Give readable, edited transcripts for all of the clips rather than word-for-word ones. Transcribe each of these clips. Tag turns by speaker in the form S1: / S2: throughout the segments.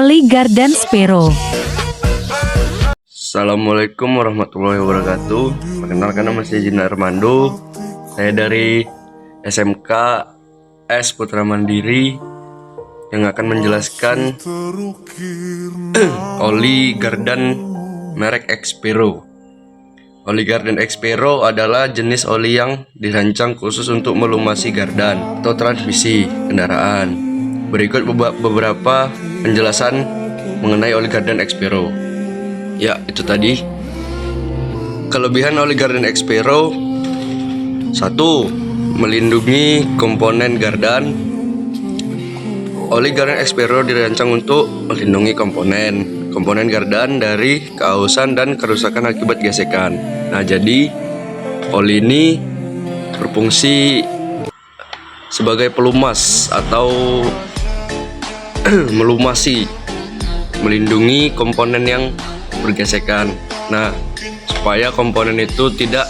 S1: Oli Garden Spero.
S2: Assalamualaikum warahmatullahi wabarakatuh. Perkenalkan, nama saya Jina Armando. Saya dari SMK S Putra Mandiri yang akan menjelaskan oli garden merek Expero. Oli garden Expero adalah jenis oli yang dirancang khusus untuk melumasi gardan atau transmisi kendaraan. Berikut beberapa penjelasan mengenai oli garden Expero. Ya, itu tadi. Kelebihan oli garden Expero: 1. Melindungi komponen gardan. Oli garden Expero dirancang untuk melindungi komponen gardan dari keausan dan kerusakan akibat gesekan. Nah, jadi oli ini berfungsi sebagai pelumas atau melindungi komponen yang bergesekan. Nah, supaya komponen itu tidak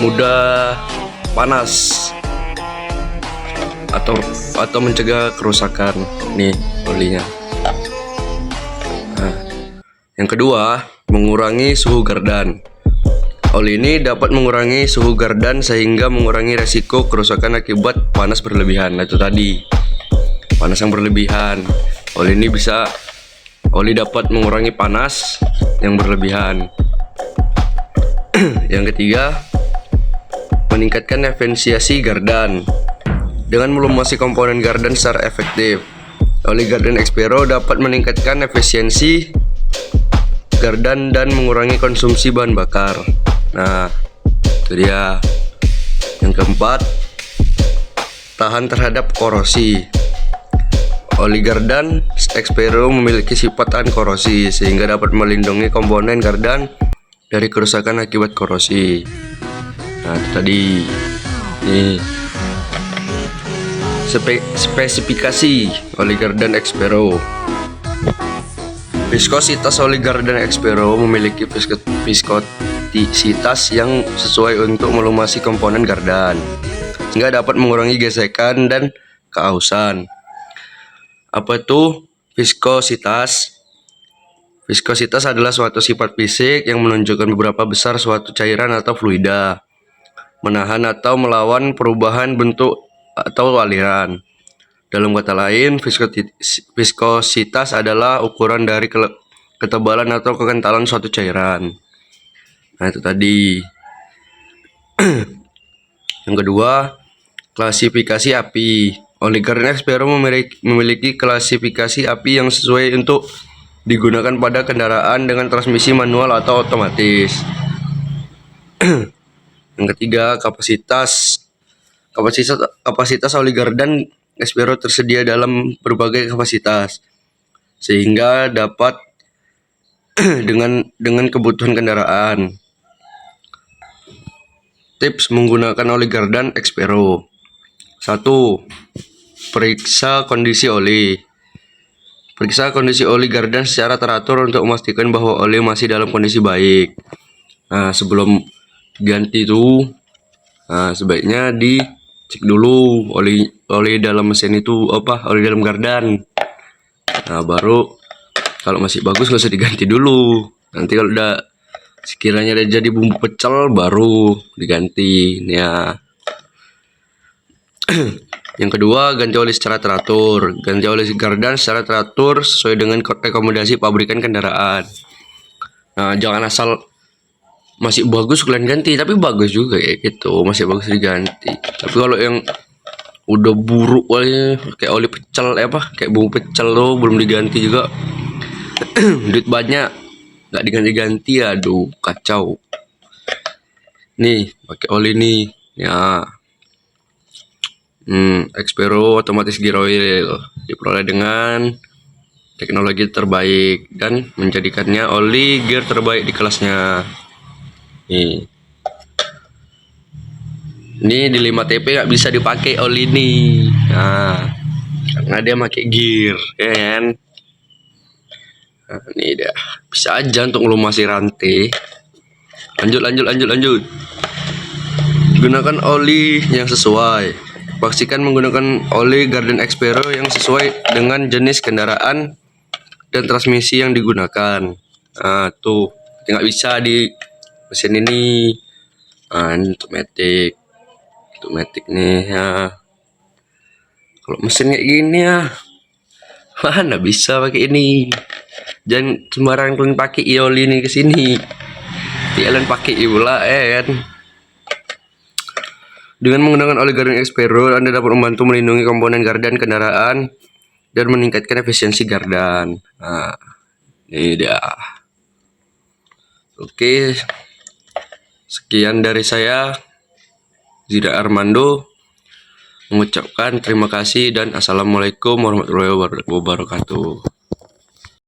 S2: mudah panas atau mencegah kerusakan. Nih olinya. Nah, yang kedua, mengurangi suhu gardan. Oli ini dapat mengurangi suhu gardan sehingga mengurangi resiko kerusakan akibat panas berlebihan. Nah, itu tadi, panas yang berlebihan. Oli dapat mengurangi panas yang berlebihan. Yang ketiga, meningkatkan efisiensi gardan. Dengan melumasi komponen gardan secara efektif, oli garden Expero dapat meningkatkan efisiensi gardan dan mengurangi konsumsi bahan bakar. Nah, itu dia. Yang keempat, tahan terhadap korosi. Oli garden Expero memiliki sifat tahan korosi sehingga dapat melindungi komponen gardan dari kerusakan akibat korosi. Nah, itu tadi. Nih, spesifikasi oli garden Expero. Viskositas oli garden Expero memiliki viskositas yang sesuai untuk melumasi komponen gardan sehingga dapat mengurangi gesekan dan keausan. Apa itu viskositas? Viskositas adalah suatu sifat fisik yang menunjukkan beberapa besar suatu cairan atau fluida, menahan atau melawan perubahan bentuk atau aliran. Dalam kata lain, viskositas adalah ukuran dari ketebalan atau kekentalan suatu cairan. Nah, itu tadi. Yang kedua, klasifikasi api. Oli garden Expero memiliki klasifikasi api yang sesuai untuk digunakan pada kendaraan dengan transmisi manual atau otomatis. Yang ketiga, kapasitas oli garden Expero tersedia dalam berbagai kapasitas sehingga dapat dengan kebutuhan kendaraan. Tips menggunakan oli garden Expero: 1. Periksa kondisi oli. Periksa kondisi oli gardan secara teratur untuk memastikan bahwa oli masih dalam kondisi baik. Nah, sebelum diganti itu, sebaiknya dicek dulu oli dalam mesin itu oli dalam gardan. Nah, baru kalau masih bagus nggak usah diganti dulu. Nanti kalau udah sekiranya udah jadi bumbu pecel baru diganti. Ya. Yang kedua, ganti oli secara teratur. Ganti oli gardan secara teratur sesuai dengan rekomendasi pabrikan kendaraan. Nah, jangan asal masih bagus kalian ganti, tapi bagus juga ya gitu, masih bagus diganti. Tapi kalau yang udah buruk olinya, kayak oli pecel kayak bumbu pecel lo belum diganti juga, duit banyak nggak diganti-ganti, aduh kacau. Nih, pakai oli nih ya. Expero otomatis gear oil diperoleh dengan teknologi terbaik dan menjadikannya oli gear terbaik di kelasnya. Nih, ini di 5TP nggak bisa dipakai oli ini. Nah, karena dia pakai gear, ya kan? Nah, ini dia bisa aja untuk melumasi rantai. Lanjut. Gunakan oli yang sesuai. Pastikan menggunakan oli garden Expero yang sesuai dengan jenis kendaraan dan transmisi yang digunakan. Nah, tuh nggak bisa di mesin ini. Nah, ini untuk matic nih ya. Kalau mesin kayak gini ya, mana bisa pakai ini. Jangan sembarangan kalian pakai ioli ini ke sini. Kalian pakai pula kan. Dengan menggunakan oli Garden Expero, Anda dapat membantu melindungi komponen gardan kendaraan dan meningkatkan efisiensi gardan. Nah, ini dia. Oke, sekian dari saya, Zida Armando, mengucapkan terima kasih dan assalamualaikum warahmatullahi wabarakatuh.